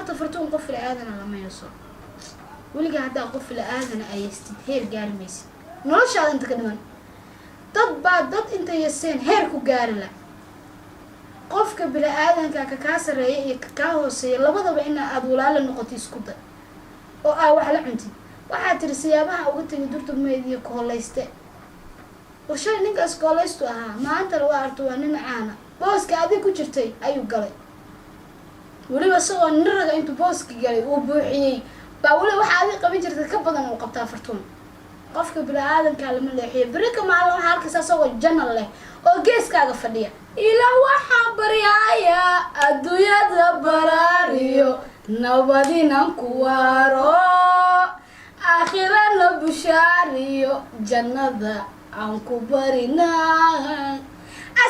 horta fartuun qof la aadana lama yeeso weliga haddaa qof la aadana ayaystid heer gaari maysid noloshaada inta ka dhiman dad baa dad inta yeeseen heer ku gaari la qofka bila aadanka ka kaa sareeya iyo ka kaa hooseeya labadaba in aad walaalo noqotid isku day oo aa wax la cuntid waxaa tiri siyaabaha uga tagi durturmeediyo koolayste washay ninkaas koolaystu ahaa maanta waa arto waa nin caana booska adig ku jirtay ayuu galay weliba isagoo nin raga intuu booska galay uu buuxiyey baa weli waxaa adig qabin jirtay ka badan uu qabtaa fartuun qofka bila aadanka lama leexiyo berika maalin waxaa arkaysa isagoo janal leh oo geeskaaga fadhiya ilaa waxaa baryaaya adduunyada baraariyo nabadinan ku waaro aakhirana bushaariyo jannada aan ku barinaa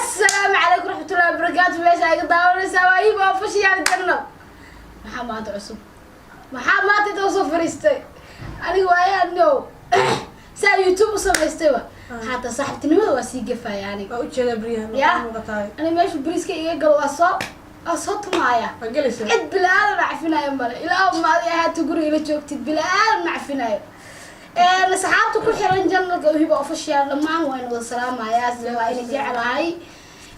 السلام عليكم ورحمة الله وبركاته ماشي هاي قدامنا سواي ما فيش يعني الجنة محمد عصب محمد توصف فريستي أنا وياه إنه سا يوتيوب وصف استوى حتى صاحبتني ما واسيقة فيا يعني وأجل بريها يا أنا ماشي بريسك إيه قالوا أصوت معايا عد بالآن معفنا يا مرة إلى ما هي تقولي إلى شوكتي بالآن معفنا أنا صحابته كل حين جنة وهي بأفشيال لما وين والسلام يا سلام إلى جعل هاي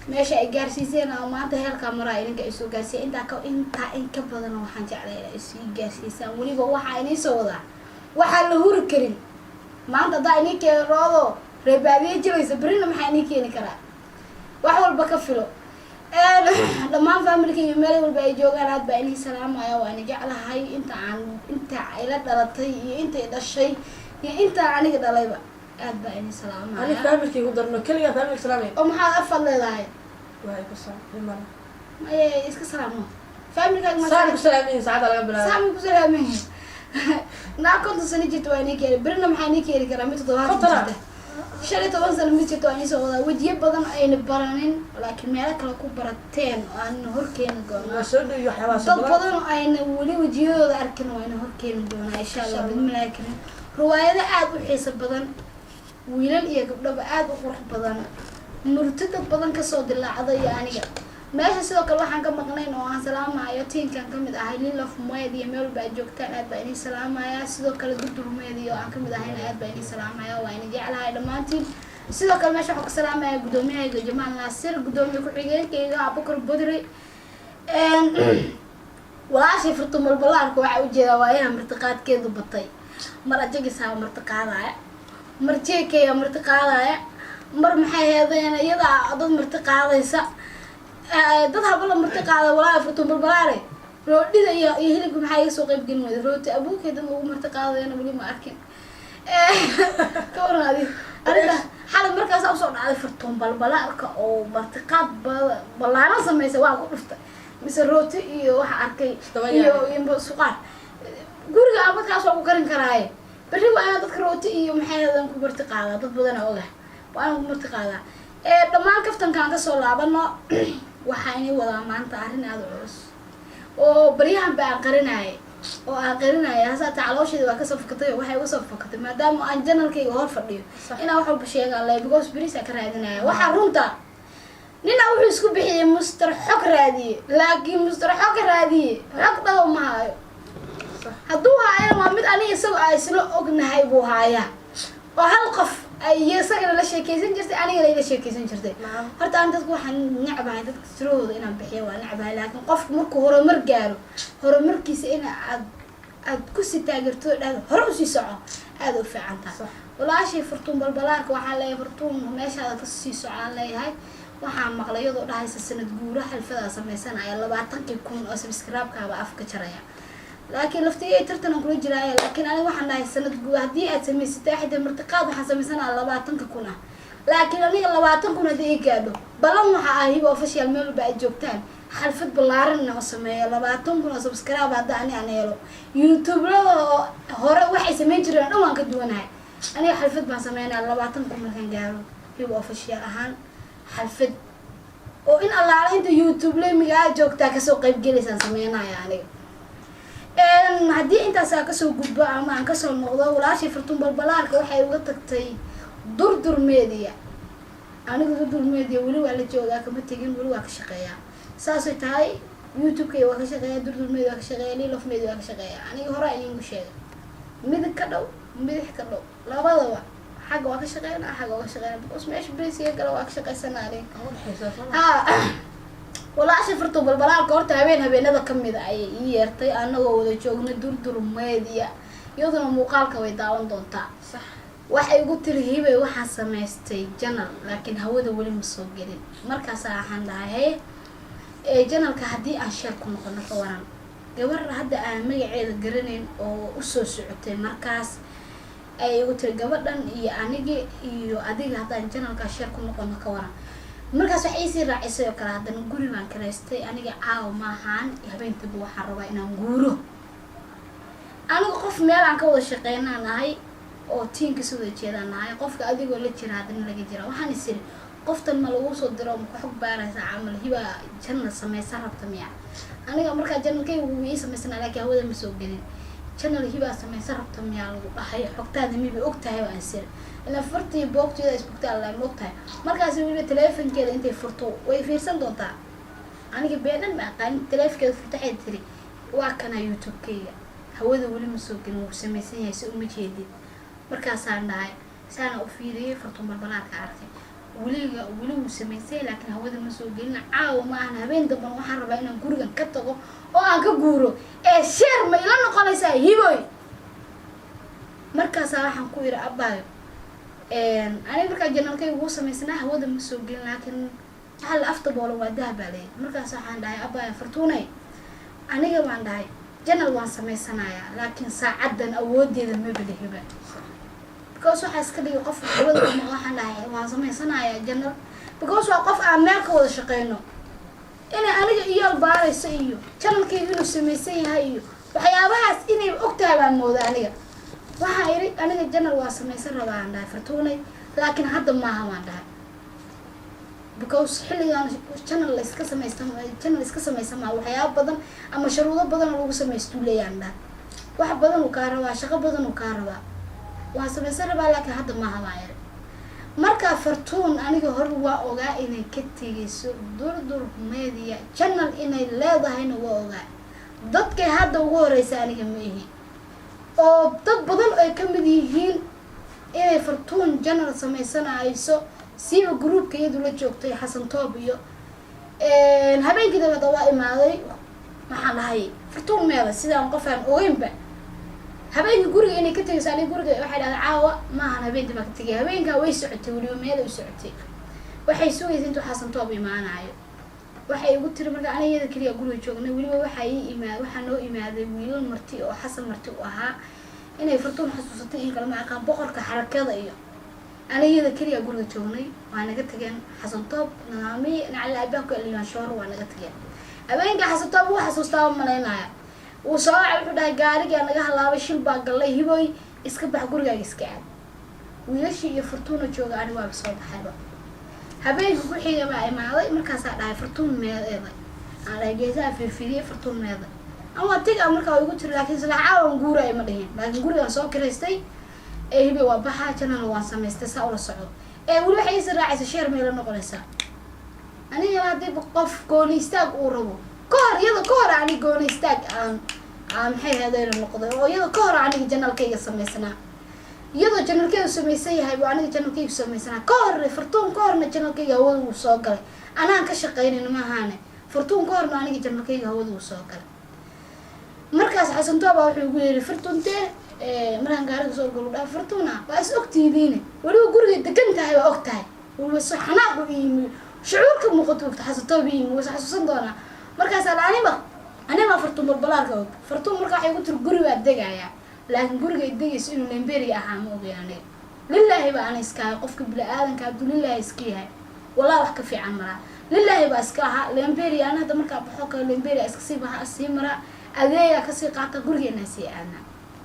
ماشي جارسيسين أو ما تهير كاميرا إلى جالسو جالسين أنت إنك بدنا وحنت على إسي جالسين ولي بوح عيني سودا وحال هور كريم ما أنت ضايني كرادو ربابي جلسة برينا محيني كيني كرا وحول بكفلو لما فهمت كي يملي والباقي جوجان هاد بقى لي سلام يا وأنا جعل هاي أنت عائلة دلتي أنت إذا الشيء أنت عني كده لا يبقى هاد بقى لي سلام أنا فهمت كي يقدر إنه كل يوم فهمت سلامي حال أفضل لي لاي وهاي بس لما إيه إسك سلامه فهمت كي ما سامي بسلامين ساعات على قبل سامي بسلامين نا كنت سنجي تواني كيري برنا محاني كيري كرامي تضوها شريت وصل ميتي تواني سودا ودي بدن أي نبرانين ولكن مالك لو كبرتين أنا هركين قلنا وسود يحيى طب بدن أي نولي وديو أركن وأنا هركين قلنا إن شاء الله بالملاك رواية عاد وحيس بدن ويلن إيه قبل بعد وفرح بدن مرتد بدن كصود الله عضي يعني ماشي سوى كل واحد كم مقنين وعن سلام عياتين كان كم أهلين لف مايدي ميل بعد جوكتان عاد بيني سلام عيا سوى كل دكتور مايدي وعن كم أهلين عاد بيني سلام عيا وين جعل هاي دمانتين سوى كل ماشي حق سلام عيا قدومي هاي جماعة ناصر قدومي كحريجين كي جا بكر بدري ولا شيء فرطم البلار كوع وجه وايها مرتقات كذا بطي مرة جيجي سوا مرتقات عيا مرتي كي مرتقات عيا مر محي هذا أنا يضع ضد مرتقات يسا dad habla martiqaada walaa furtun balbalaare roodhida iyo hilibka maxay soo qayb gelin wada rooti abuukeeda ugu martiqaadayna wali ma arkin ka waraadi arida xal markaas u soo dhacday furtun balbalaarka oo martiqaad balaana sameeyay waa ku dhuftay mise rooti iyo waxa arkay iyo suqaar guriga markaas waa ku karin karaaye bari waa dadka rooti iyo maxay hadan ku martiqaada dad badan oo ogaa waa ku martiqaada dhammaan kaftankaan ka soo laabano waxaanay wadaa maanta arrin aad u culus oo bariyahan baan qarinay hasa tacaloosheeda waa ka soo fakatay waxay uga soo fakatay maadaama aan janalkayga hor fadhiyo inaa wax walba sheegaan leh because bariis ka raadinaya waxa runta nina wuxuu isku bixiyay mustar xog raadiye laakiin mustar xog raadiye xog dhaw ma hayo hadduu haayo waa mid aniga isagoo ay isla ognahay buu haayaa oo hal qof ay isaga la sheekaysan jirtay aniga la sheekaysan jirtay horta aan dadku waxaan nacbahay dadka tirooda inaan bixiyo waa nacbahay laakiin qofku markuu horumar gaaro horumarkiisa in aad ku si taageerto dhaad hor u sii soco aad u fiican tahay walaashii furtun balbalaarka waxaa leeyahay furtun meeshaada ka sii socon leeyahay waxaan maqlay iyadoo dhahaysa sanad guura xalfada samaysanaya 20,000 oo subscribe-kaaba afka jaraya laakiin laftiga tartan kula jiray laakiin aniga waxaan dhahay sanad guud hadii aad sameysatay xidda martiqaad waxaan sameysana 20,000 laakiin aniga 20,000 hadii gaadho balan waxa ah hibo official meel ba joogtaan xalfad balaaran oo sameeyo 20,000 subscribe hadda aan helo YouTube hore waxay sameyn jireen dhan waan ka duwanahay aniga xalfad baan sameynaa 20,000 markaan gaaro hibo official ahaan xalfad oo in allaala inta YouTube leemiga joogtaa ka soo qayb galaysan sameynaa aniga haddii intaas ka soo gudbo ama aan ka soo noqdo walaashii furtun balbalaarka waxay uga tagtay durdur media anigu durdur media wali waa la joogaa kama tagin wali waa ka shaqeeyaa saasay tahay youtube-ka waa ka shaqeeya, durdurmeed waa ka shaqeeya, lilofmeed waa ka shaqeeya. Aniga hore ayaan u sheegay midig ka dhow midix ka dhow labadaba xagga waa ka shaqeynaa, xagga waa ka shaqeynaa, because meesha basiga gala waa ka shaqeysanaa aniga. walaasha farto balbalaalka horta habeenada kamid ayay ii yeertay anagoo wada joogna durdurmeediya, iyaduna muuqaalka way daawan doontaa. waxay igu tiri hibay waxaan samaystay channel laakiin hawada weli ma soo gelin. markaas waxaan dhahay channelka haddii aan share ku noqono ka waran. gabar hadda aan magaceeda garanayn oo u soo socotay markaas ay igu tiri gabadhan iyo aniga iyo adiga haddaan channelka share ku noqono ka waran. markaas waxay ii sii raacisay oo kale haddana guri baan karaystay aniga caawa maahan habeenkiiba waxaan rabaa inaan guuro. aniga qof meel aan ka wada shaqeynaa nahay oo tiinka soo wada jeedaan nahay, qofka adigoo la jira haddana laga jira. waxaan is iri qoftan ma lagu soo diro ma xog baaraysa camal hiba channel sameysan rabta miya. aniga markaa channelkayga wuu ii sameysana laakiin hawada ma soo gelin. channel hiba sameysan rabta miya lagu dhahay xogtaada miba ogtahay waan is iri ina fartii boogteeda isbugtaa la ogtahay. markaas weliba telefonkeeda intay furto way fiirsan doontaa. aniga beenan ma aqaan telefonkeeda furtaxay tiri waa kana youtube-kayga hawada weli ma soo gelin wuu sameysan yahay si uma jeedid. markaasaan dhahay saana u fiiriyay fartuun balbalaarka arkay weli wuu samaysay laakiin hawada ma soo gelin. caawa maahan habeen damban waxaan rabaa inaan gurigan ka tago oo aan ka guuro share ma ila noqonaysaa hiboy. markaasaa waxaan ku yidhi abbaayo aniga markaa channelkayga wuu samaysnaa hawada ma soo gelin laakiin waxaa la afta boolo waa dahab baa leeyahay. markaas waxaan dhahay abbaayo fartuunay aniga waan dhahay channel waan samaysanayaa laakiin saacadan awoodeeda ma belihiba, because waxaa iska dhigay qof hawada waxaan dhahay waan samaysanayaa channel because waa qof aan meel ka wada shaqeyno. inay aniga iyo baarayso iyo channelkayga inuu samaysan yahay iyo waxyaabahaas inay ogtahay baan mooda. aniga waxaa iri aniga channel waa samaysan rabaa aan dhahay fartuunay laakiin hadda maaha waan dhahay because xilligan channel la iska samaysan maa waxyaaba badan ama sharuudo badan oo lagu samaysto leeyaan dhahay. wax badan uu kaa rabaa, shaqo badan uu kaa rabaa, waa samaysan rabaa laakiin hadda maaha baan iri. markaa fartuun aniga hor waa ogaa inay ka tegayso durdurmeediya channel inay leedahayna waa ogaa. dadkay hadda ugu horeysa aniga ma ihi oo dad badan ay ka mid yihiin inay fartuun channel samaysanayso siiba groupka iyadu la joogtay xasan toob iyo habeenkii dabada waa imaaday. waxaan dhahay fartuun meela sidaan qofaan ogeynba habeenkii guriga inay ka tegayso aniga guriga waxay dhahday caawa maahan habeenkii baa ka tegay. habeenkaa way socotay weliba meel ay u socotay waxay sugaysa intuu xasan toob imaanayo. waxay igu tiri marka aniga iyada keliya guriga joognay weliba waxaa noo imaaday wiilal marti oo xasan marti u ahaa inay fartuun xasuusatay in kale ma aqaan boqorka xarakada iyo aniga iyada keliya guriga joognay. waa naga tageen xasan toob nanaami nacala albaabka limaan shoor waa naga tageen. habeenkaa xasan toob wuu xasuustaa malaynaya wuu soo wacay wuxuu dhahay gaarigaa naga halaabay shil baa gallay hiboy iska bax gurigaaga iska aad. wiilashii iyo fartuuna jooga ani waaba soo baxayba. habeenka ku xiga baa imaaday markaasaa dhahay fartuun meedeeda aan dhahay geesaha fiirfiiriyay fartuun meeda ama tiga markaa igu tiri laakiin sila caawan guura ay ma dhihin laakiin gurigaan soo kiraystay hibay waa baxaa channel waan samaystay saa ula socdo weli waxay isi raacaysa share meela noqonaysaa. aniga haddii qof gooni istaag uu rabo iyada ka hor aniga gooni istaag aan maxay hadayna noqday oo iyada ka hor aniga channelkayga samaysnaa iyadoo channelkayga samaysan yahay baa aniga channelkayga samaysanaa ka hor fartuun ka horna channelkayga hawada uu soo galay anaan ka shaqaynin maahaane fartuun ka horna aniga channelkayga hawada uu soo galay. markaas xasan tooba wuxuu igu yiri fartuuntee markaan gaariga soo galo dhaa fartuuna waa is ogtihidiine weliba guriga degan tahay waa og tahay weliba so xanaaq u yimi shucuurka muuqato ogta xasan tooba yimi waa xasuusan doonaa. markaas anima fartuun balbalaarka og fartuun markaa waxay igu tiri guri waa degayaa laakiin guriga ay degayso inuu lembeeri ahaa ma ogeyn aniga. lilaahi baa ana iska ahay qofka bini-aadanka hadduu lilaahi iska yahay walaa wax ka fiican maraa. lilaahi baa iska ahaa lembeeri ana hadda markaa baxoo kale lembeeri iska sii baxa sii maraa adeeyaa kasii qaata gurigeena sii aadna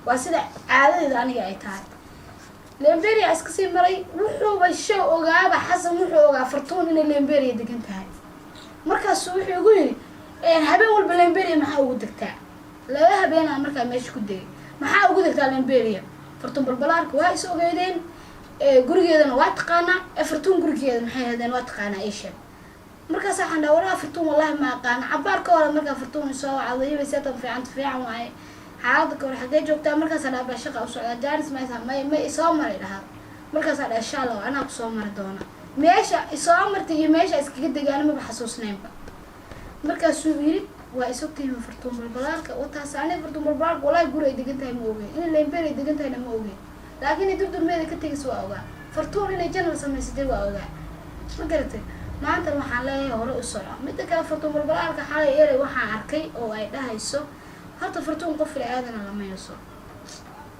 waa sida caadadeeda aniga ay tahay. lembeeri iska sii maray wuxuuba show ogaaba xasan wuxuu ogaa fartuun inay lembeeri degan tahay. markaas wuxuu igu yiri habeen walba lembeeri maxaa ugu degtaa laba habeenaa markaa meesha ku degay maxaa ugu degtaa lembeeri fartuun balbalaarka waa is ogeydeen gurigeedana waa taqaanaa fartuun gurigeeda maxay hadeen waa taqaanaa isha markaas waxaan dhahay waraa fartuun wallahi ma aqaan cabaar ka hore markaa fartuun soo wacday way seetan fiican waaye xaalada ka hor xagee joogtaa markaas aan dhahay shaqa u socdaa jaanis ma isoo maray dhahaa markaas aan dhahay insha Allah anaa ku soo mari doona meesha isoo martay iyo meesha iskaga degaan ma xasuusnaynba markaasuu yiri waa isogtiima fartuun balbalaalka wataas aniga fartuun balbalaalka wallahi guri ay degan tahay ma ogeyn in leembeer ay degan tahayna ma ogeyn laakiin durdurmeeda ka tegis waa ogaa fartuun inay janal samaysatay waa ogaa ma garatay maanta waxaan leeyahay hore u soco midda kale fartuun balbalaalka xalay eray waxaan arkay oo ay dhahayso horta fartuun qof la aadana lama yeeso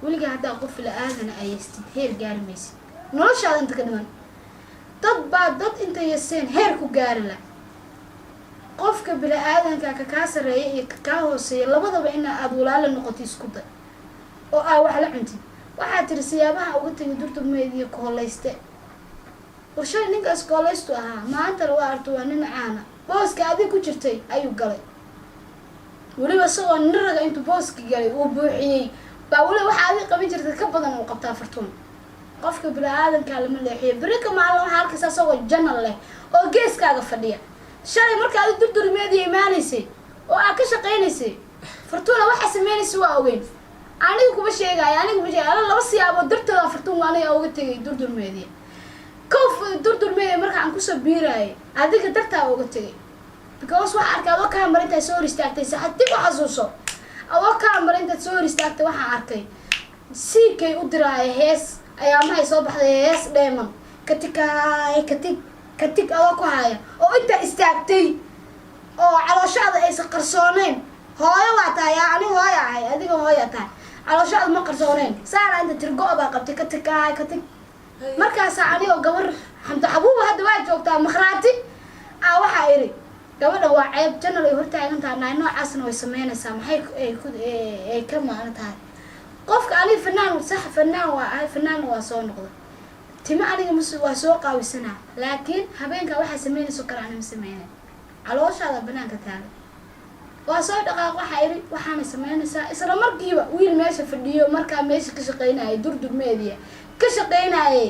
weliga haddaa qof la aadana ayaystid heer gaari maysid noloshaada inta ka dhiman dad baa dad inta yeeseen heer ku gaari la qofka bila aadanka ka kaa sareeya iyo ka kaa hooseeya labadaba in aad walaalo noqotid isku day oo aa wax la cuntid waxaa tiri siyaabaha uga tagi durdurmeediyo koolayste warshay ninkaas koolaystu ahaa maantana waa arto waa nin caana booska adig ku jirtay ayuu galay weliba isagoo nin raga intuu booski galay uu buuxiyey baa weliba waxaa adig qabin jirtay ka badan uu qabtaa fartuun qofka bila aadankaa lama leexiyo berika maalin waxaa arkaysa isagoo janal leh oo geeskaaga fadhiya shalay marka adig durdurmeediya imaanaysay oo aad ka shaqaynaysay fartuuna waxaa sameynaysa waa ogeyn aniga kuma sheegaayo laba siyaabood dartooda fartuun waa aniga uga tegay durdurmeediya kof durdurmeediya marka aan kusoo biiraayay adiga dartaa uga tegay because waxaa arkay adoo kaa mar intaad soo hor istaagtay saxad dib u xasuuso adoo kaa mar intaad soo hor istaagtay waxaan arkay siikay u diraayo hees ayaa maxay soo baxday hees dheeman katig adoo ku haya oo intaa istaagtay oo calooshaada aysan qarsooneyn hooyo waa tahay ani hooyo ahay adiga hooyo tahay calooshaada ma qarsooneyn saana inta tirgo baa qabtay katig markaasa anigoo gabar xamda xabuuba hadda waa joogtaa makhraati waxaa iri gabadha waa ceeb janal ay hortaagantaha naay noocaasna way sameynaysaa maxay ay ka maana tahay qofka aniga fanaan sax fanaan waa ahay fanaanna waa soo noqda tima aniga waa soo qaawisanaa laakiin habeenkaa waxaa sameynayso kale anima sameynay calooshaada banaanka taagan waa soo dhaqaaq waxaa iri waxaana sameynaysaa isla markiiba wiil meesha fadhiyo markaa meesha ka shaqeynayay durdurmeediya ka shaqeynayay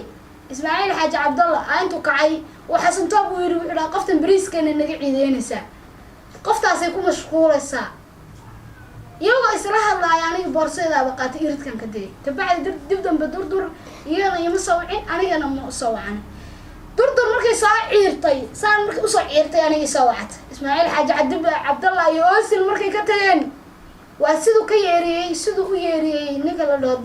ismaaciil xaaji cabdalla intuu kacay waxasan toob uu yiri wuxuu dhaha qoftan bariiskeena naga ciideynaysaa qoftaasay ku mashquulaysaa iyagoo isla hadlaaya aniga boorsadeedaaba qaatay iridkan ka digay kabacdi dib dambe durdur iyagana ima sawcin anigana ma sawcan durdur markay soo ciirtay saan markay usoo ciirtay aniga soo wacatay ismaaciil xaaji cabdalla iyo oosil markay ka tageen waa siduu ka yeeriyey siduu u yeeriyey ninka la dhaho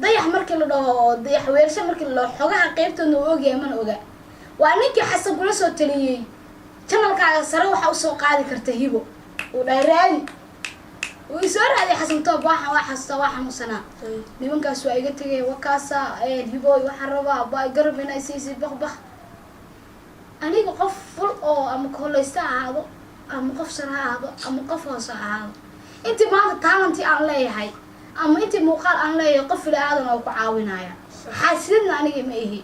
dayax markii la dhaho dayax weersha markii la dhaho xogaha qaybtoodna uu ogyahay mana oga waa ninkii xasan kula soo taliyey janalkaaga sare waxaa usoo qaadi karta hibo uu dhahay raadi uu isoo raadiy xasan toob waxaan waa xasuustaa waa xanuunsanaa nimankaas waa iga tegay wakaasa hibooy waxaan rabaa baa garab inay siisay baq aniga qof ful oo ama kooleysta ahaado ama qof sare ha ahaado ama qof hoose ahaado intii maanta taalantii aan leeyahay ama intii muuqaal aan leeyahay qof ila aadan oo ku caawinaya xaasidna aniga ma ihi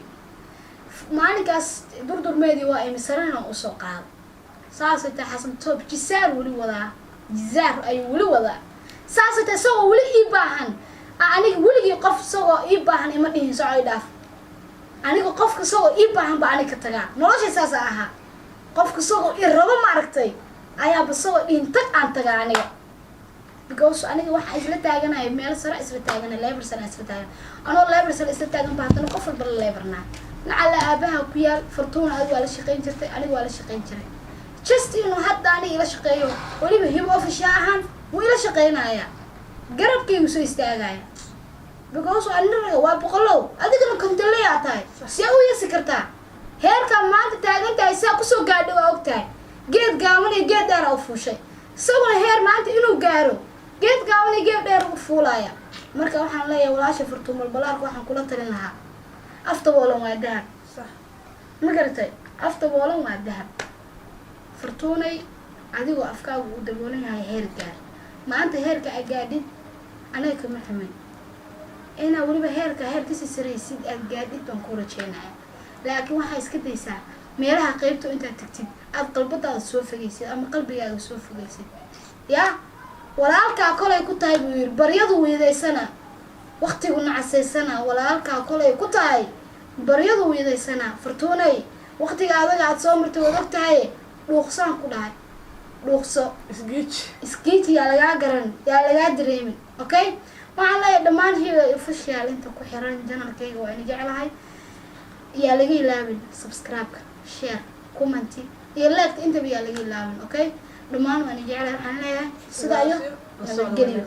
maalinkaas durdurmeedii waa imisarana u soo qaado saasay tahay xasan toob jisaar weli wadaa jisaar ayuu weli wadaa saasay tahay isagoo weli ii baahan aniga weligii qof isagoo ii baahan ima dhihin soco i dhaaf aniga qofka isagoo ii baahan ba aniga ka tagaa noloshay saasa ahaa qofka isagoo ii rabo maaragtay ayaaba isagoo dhihin tag aan tagaa aniga because aniga waxaa isla taaganaya meel sare isla taagana level sare isla taagan anoo level sare isla taagan ba hadana qof walba la levelnaa nacala aabaha ku yaal fartuuna adiga waa la shaqayn jirtay aniga waa la shaqayn jiray just inuu hadda aniga ila shaqeeyo weliba hib ofisha ahaan wuu ila shaqeynaya garabkaygu soo istaagaya because aniraga waa boqolow adigana kontoleyaa tahay see u yeesi kartaa heerkaa maanta taagan tahay saa kusoo gaadhay waa og tahay geed gaaban iyo geed dheer u fuushay isaguna heer maanta inuu gaaro geed gaaban iyo geed dheer u fuulaya marka waxaan leeyahay walaasha fartuun balbalaarka waxaan kula talin lahaa afta boolan waa dahab ma garatay afta boolan waa dahab fartuunay adigoo afkaagu uu daboolan yahay heer gaar maanta heerka a gaadhid anaga kama xumin inaa weliba heerka kasii saraysid aad gaadhid baan ku rajeynaya laakiin waxaa iska daysaa meelaha qaybto intaad tagtid aad qalbadaada soo fogaysid ama qalbigaaga soo fogaysid yaa walaalkaa kolay ku tahay buu yiri baryadu wiidaysana waqtigu nacasaysana walaalkaa kolay ku tahay baryadu wiidaysana fartuunay waqtiga adaga aad soo martay wad ogtahay dhuuqsaan ku dhahay dhuuqso isgiij yaa lagaa garan yaa lagaa dareemin okay waxaan leeyahay dhammaan higa official inta ku xiran channelkayga waa ina jeclahay yaa laga ilaabin subscribe share comment iyo like inta yaa laga ilaabin okay dhammaan waa ina jeclahay waxaan leeyahay sida iyo nabadgelyo